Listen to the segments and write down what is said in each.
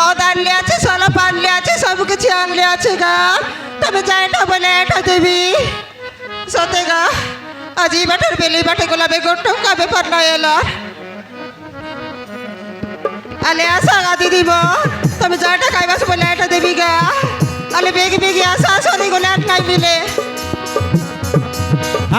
मद आनले আছে সলপ আনলে আছে সব কিছু আনলে আছে গা তবে যাইটা বলে এটা দেবি সতে গা আজি বাটার বেলি বাটে গোলাপে গোটকা ব্যাপার নয় এলো আলে আসা গা দিদিব তবে যাইটা খাইবাস বলে এটা দেবি গা আলে বেগি বেগি আসা সরি গোলে আর নাই মিলে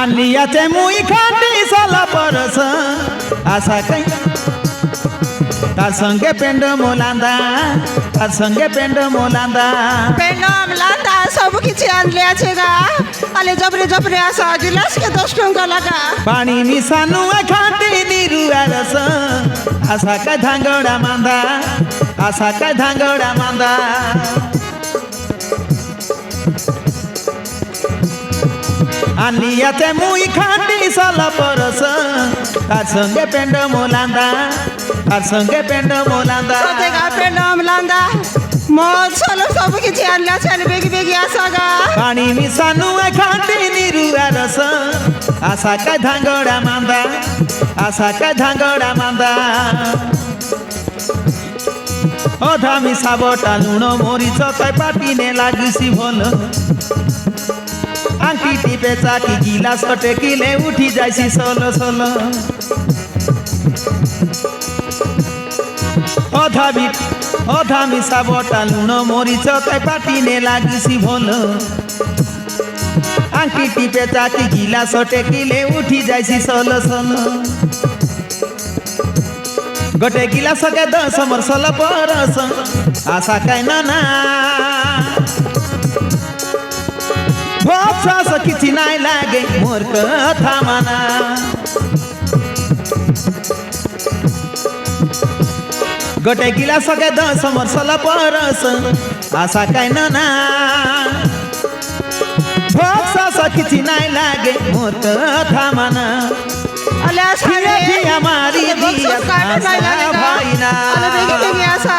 আলিয়াতে মুই খাটি সালা পরস আশা কাই তার সঙ্গে পেন্ড মোলান্দা তার সঙ্গে পেন্ড মোলান্দা পেন্ডম লান্দা সব কিছু আনলে আছে গা আলে জবরে জবরে আসা গিলাসকে 10 টাকা লাগা পানি মিশানু খাটি নিরু আরস আশা কাই ধাঙ্গড়া মান্দা আশা কাই ধাঙ্গড়া মান্দা আলিয়াতে মুই খাটি সালা পরস তার সঙ্গে পেন্ড মোলান্দা তার সঙ্গে পেন্ড মোলান্দা সতে গা পেন্ডম লান্দা মদ সলপ সব কিছু আনলে আছে আলে বেগি বেগি আসা গা পানি মিশানু খাটি নিরু আরস আশা কাই ধাঙ্গড়া মান্দা আশা কাই ধাঙ্গড়া মান্দা অধা মিশাবটা লুণ মরিচ তাই পাটিনে লাগিছি ভল আংটি টিপে চাকি গিলাস টেকিলে উঠি যাইছি সলো সলো অধা মিশাবটা লুণ মরিচ তাই পাটিনে লাগিছি ভল আংটি টিপে চাকি গিলাস টেকিলে উঠি যাইছি সলো সলো গোটে গিলাসকে 10 মোর সল পরস আশা কাই না ভবসাস কিছু নাই লাগে মোর কথা মানা গোটে গিলাসকে 10 মোর সল পরস আশা কাই না ভবসাস কিছু নাই লাগে মোর কথা মানা আলে আসা রে আমারি দিয়া ভাই না আলে বেগি বেগি আসা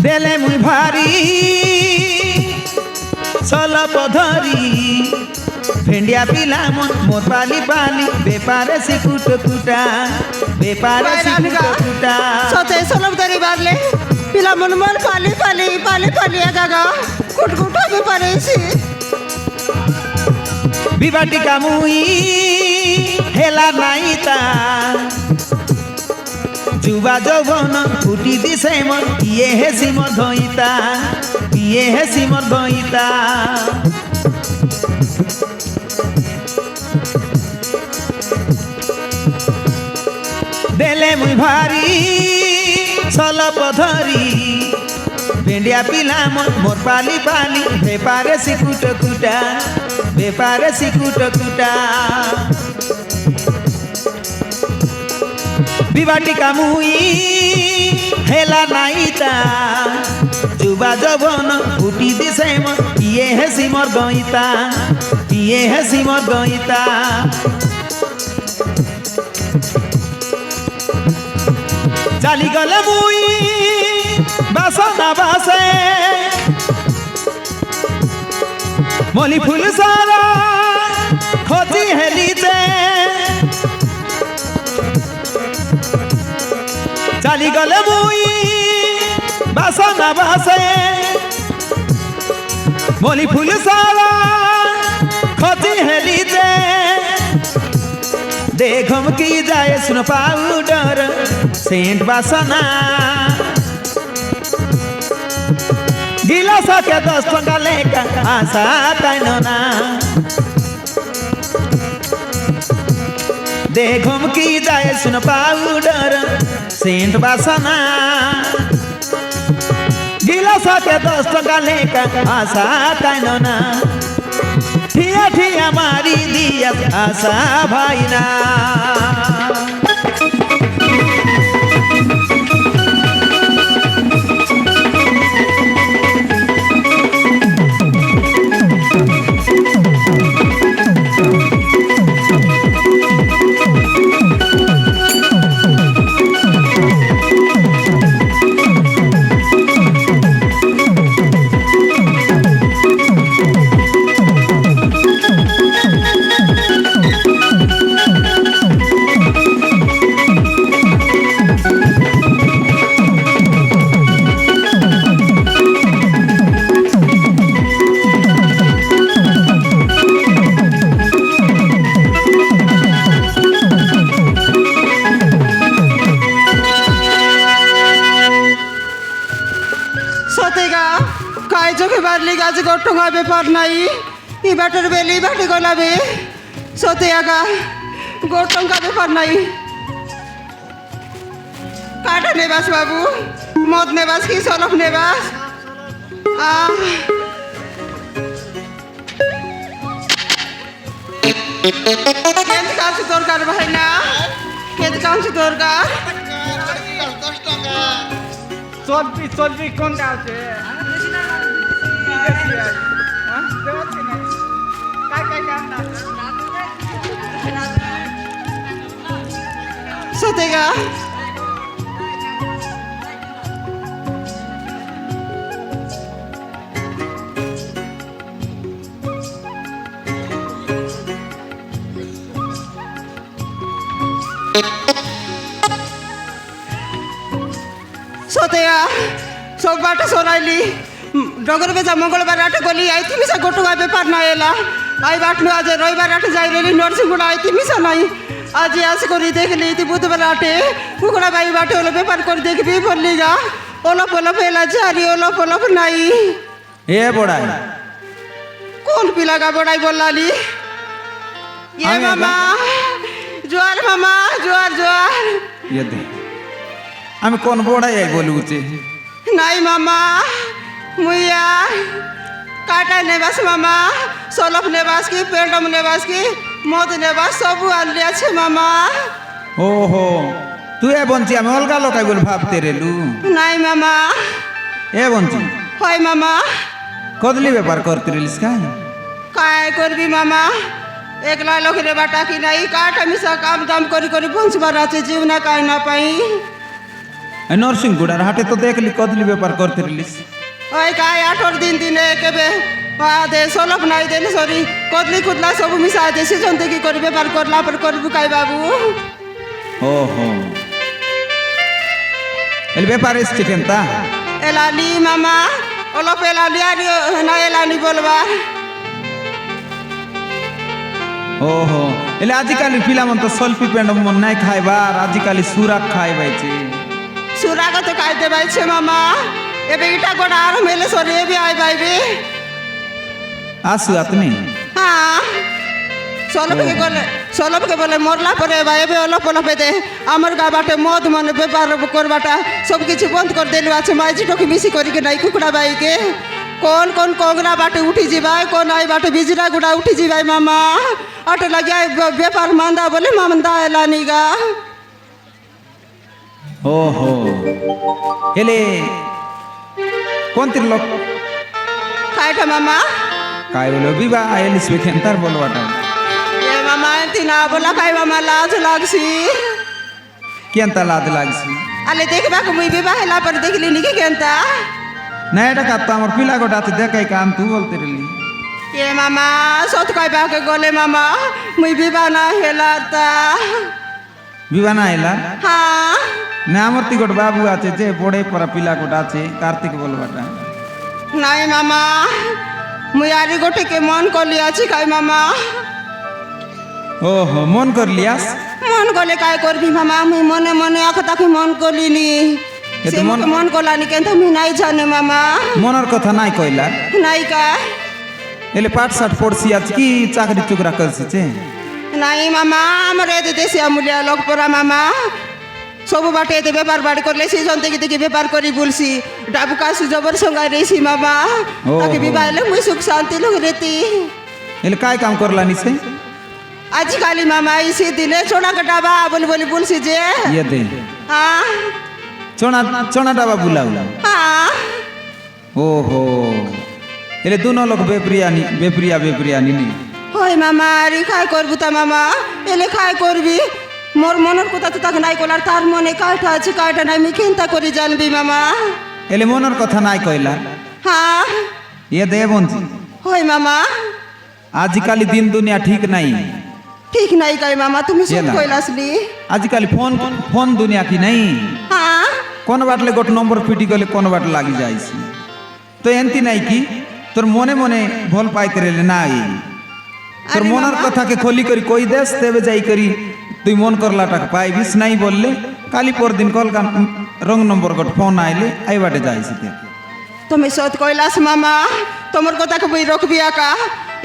দেলে মুই ভারি সলপ ধরি ভেন্ডিয়া পিলা মন মোর পালি পালি বেপারে সিকুট কুটা বেপারে সিকুট কুটা সতে সলপ ধরি বারলে পিলা মন মন পালি পালি পালি পালি গাগা কুটকুটা বে পারেছি বিবাটিকা মুই হেলা নাইতা যুবা যৌবন ফুটি দিছে মন ইয়ে হেসি মোর ধইতা ইয়ে হেসি মোর ধইতা দেলে মুই ভারি সলপ ধরি ভেন্ডিয়া পিলা মোর পালি পালি বেপারে সিকুট কুটা বেপারে সিকুট কুটা বিবাটিকা মুই হেলা নাইতা যুবা যৌবন ফুটি দিছে মন ইয়ে হেসি মোর গইতা ইয়ে হেসি মোর গইতা চালি গলে মুই বাসনা বাসে মলি ফুল সারা খোঁজি হেলিতে চালি গলে মুই বাসনা বাসে মলি ফুল সারা খোঁজি হেলিতে देखम की जाए सुन पाउडर सेंट बासना গিলাসকে 10 টাকা লেখা আশা তাইন না দেখুম কি যায় শুন পাউডার সেন্ট বাসনা গিলাসকে 10 টাকা লেখা আশা তাইন না ঠিয়া ঠিয়া মারি দিয়া আশা ভাই না সতেগা কাই চোখে বাড়লি গাছে গট্টঙ্গা ব্যাপার নাই ই বাটের বেলি বাটে গলাবে সতে আগা গট্টঙ্গা ব্যাপার নাই কাটা নেবাস বাবু মদ নেবাস কি সলফ নেবাস কেন্দ্র কাছে দরকার ভাই না কেন্দ্র কাছে দরকার চলবি কোনটা আছে সতেগা সতেয়া সব বাটা সরাইলি ডগর বেজা মঙ্গলবার রাতে গলি আইতি মিশা গোটুয়া ব্যাপার না এলা আই বাটনু আজ রবিবার রাতে যাই রেলি নরসিংগুড়া আইতি মিশা নাই আজ আস করি দেখলি তুই বুধবার রাতে কুকুড়া বাই বাটে ওলো ব্যাপার করে দেখবি বললি গা ওলপ ওলপ এলা জারি ওলপ ওলপ নাই এ বড়াই কোন পিলাগা বড়াই বললালি এ মামা জোয়ার মামা জোয়ার জোয়ার ইয়ে দে আমি কোন বড়াই বলুছে নাই মামা মুইয়া কাটা নেবাস মামা সলফ নেবাস কি পেন্ডম নেবাস কি মদ নেবাস সবু আনলি আছে মামা ওহো তুই এ বঞ্চি আমি অলগা লোকাই বলে ভাবতে রেলু নাই মামা এ বঞ্চি হয় মামা কদলি ব্যাপার করতে রিলিস কাই কায় করবি মামা একলা লোকের বাটা কি নাই কাটা মিশা কাম দাম করি করি পৌঁছবার আছে জীবনা কাই না পাই নরসিংগুড়ার হাটে তো দেখলি কদলি ব্যাপার করতে রিলিস ওই কায় 18 দিন দিনে কেবে দে সলফ নাই দেন সরি কদলি কুদলা সব মিশা দে সিজন থেকে করি ব্যাপার করলা পর করবি কাই বাবু ওহো এল ব্যাপার এসছে কেনতা এলালি মামা অলপ এলালি আর না এলালি বলবা ওহো এলে আজিকালি পিলামন তো সলফি পেন্ড মন নাই খাইবার আজিকালি সুরাক খাইবাইছে সুরাগ তো খাইতে পাইছে মামা এবে ইটা গোটা আর মেলে সরি এবি আই বাইবে আসু আপনি হ্যাঁ সলপকে বলে মরলা পরে এবে অলপ অলপে দে আমার গা বাটে মদ মানে ব্যাপার করবাটা সব কিছু বন্ধ করে দেলু আছে মাইজি টকি মিশি করি নাই কুকুড়া বাইকে কোন কোন কংরা বাটে উঠি যাবাই কোন আই বাটে বিজরা গুড়া উঠি যাবাই মামা অটো লাগিয়া ব্যাপার মান্দা বলে মামন্দা এলানি গা ওহো এলে কোনতির লোক খাইটা মামা কাই বলো বিবা এলিস বেখেন তার বলবাটা এ মামা এতি না বলা খাই মামা লাজ লাগছি কেনতা লাদ লাগছি আলে দেখবাকে মুই বিবাহ হেলা পরে দেখলি নিকি কেনতা না এটা কাত্তা আমার পিলা গোটা আছে দেখাই কাম তুই বলতে রিলি এ মামা সত কইবাকে গলে মামা মুই বিবাহ না হেলা তা বিবা না এলা হ্যাঁ না আমার তি গোট বাবু আছে যে বড়ে পরা পিলা গোটা আছে কার্তিক বলবাটা নাই মামা মুই আরি গোটে কে মন করলি আছি কাই মামা ওহো মন করলিয়াস মন করলে কাই করবি মামা মুই মনে মনে আখ তাকে মন করলিনি এ সে তো মোক মন কলানি কিন্তু আমি নাই জানে মামা মনের কথা নাই কইলা নাই কা এলে পাঠ সাঠ পড়ছি আজ কি চাকরি চুকরা করছিছে নাই মামা আমার এতে দেশে আমূল্য লোক পড়া মামা সবু বাটে এতে ব্যাপার বাড়ি করলে সেই জন থেকে থেকে ব্যাপার করি বলছি ডাবু কাশু জবর সঙ্গাই রেছি মামা ও তাকে হো। বিবাহলে মুই সুখ শান্তি লোক রেতি এলে কাই কাম করলা নিছে আজকালি মামা ইসে দিলে ছোড়া কাটাবা বলি বলি বলছি যে ইয়ে দে হ্যাঁ চনা ডাবা বুলাও হ্যাঁ ওহো এলে দুনো লোক বেপ্রিয়া নি হয় মামা আরে খাই করবু তা মামা এলে খাই করবি মোর মনের কথা তো তাকে নাই কলার তার মনে কাইটা আছে কাইটা নাই আমি চিন্তা করি জানবি মামা এলে মনের কথা নাই কইলা হ্যাঁ ইয়ে দে বঞ্জি হয় মামা আজকালি দিন দুনিয়া ঠিক নাই ঠিক নাই কাই মামা তুমি সব এলা। কইলাসলি আজকালি ফোন দুনিয়া কি নাই হ্যাঁ কোন বাটলে গোট নম্বর পিটি গলে কোন বাট লাগি যাইছি তো এনতি নাই কি তোর মনে মনে ভল পাইতে রেলে নাই তোর আরে মনের বাবা। কথাকে খোলি করি কই দেশ তেবে যাই করি তুই মন করলা টাকা পাইবিস নাই বললে কালি পর দিন কলকান রং নম্বর গোট ফোন আইলে আই বাটে যাইছি তে তুমি সত কইলাস মামা তোমার কথাকে বই রখবি আকা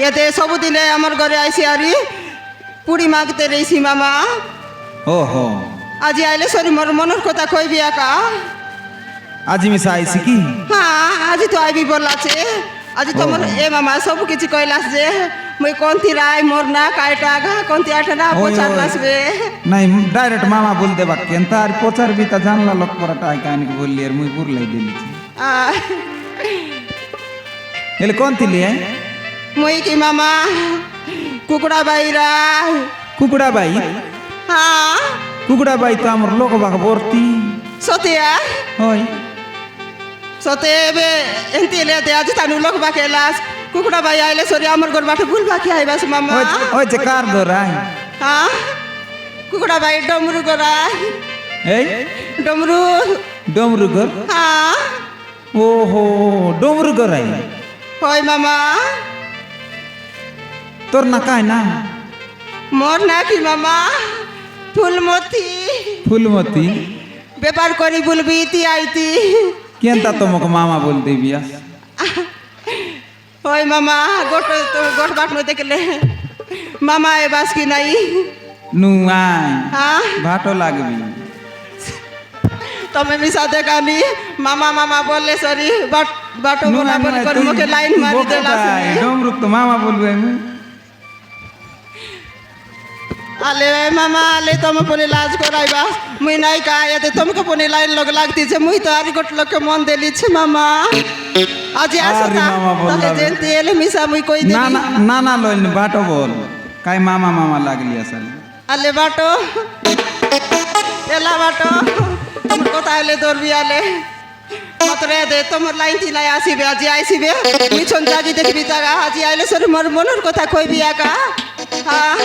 এতে সবুদিনে আমার ঘরে আইসি আরি পুরি মাগতে রইছি মামা ওহো আজি আইলে সরি মোর মনের কথা কইবি আকা আজি মিশা আইছি কি হ্যাঁ আজি তো আইবি বললাছে আজি তোমার এ মামা সব কিছু কইলাস যে মুই কোনতি রায় মোর না কাইটা গা কোনতি আটা না ওই, পোচার ওই। নাসবে নাই ডাইরেক্ট মামা বলতে বাক্যেন তার প্রচার বিতা জানলা লোক পড়াটা আই কাহিনী বললি আর মুই বুরলাই দিলিছি এলে কোন তিলি মুই কি মামা কুকুড়া বাইরা কুকুড়া বাই হ্যাঁ কুকুড়া বাই তো আমার লোক বাক ভর্তি সতিয়া হয় সতে এবে এনতি এলে আজি তানু লোক বাকেলাস কুকুড়া বাই আইলে সরি আমার ঘর বাটে ভুল বাকি আইবাস মামা ওই যে কার ধরাই হ্যাঁ কুকুড়া বাই ডমরু গড়াই এই ডমরু ডমরু ঘর হ্যাঁ ওহো ডমরু গরাই হয় মামা তোর না কাই না মোর নাকি মামা ফুলমতি ফুলমতি ব্যাপার করি বলবি ইতি আইতি কেনতা তোমাকে মামা বলতে বিয়া হয় মামা গোট গোট বাট নই দেখলে মামা এ বাস কি নাই নুয়াই হ্যাঁ ভাটো লাগবি তুমি মিশা দেখানি মামা মামা বললে সরি বাট বাটো বলা বলি করে মুখে লাইন মারি দেলাস ডমরু তো মামা বলবে আমি আলে মামা আলে তুমি পনে লাজ করাইবা মুই নাই কা এতে তোমাকে পনে লাইন লগ লাগতিছে মুই তো আর গোট লোককে মন দেলিছে মামা আজি আসো আরে তা মামা বললা তাকে রে। জেনতি এলে মিশা মুই কই না দেবি না না লইন ভাটো বল কাই মামা মামা লাগলি আসলে আলে বাটো এলা বাটো তোমার কথা আলে দরবি আলে মাত্র দে তোমার লাইন তিলাই আসিবে আজি আইসিবে মিছন জাগি দেখবি তাগা আজি আইলে সরি মোর মনের কথা কইবি একা হ্যাঁ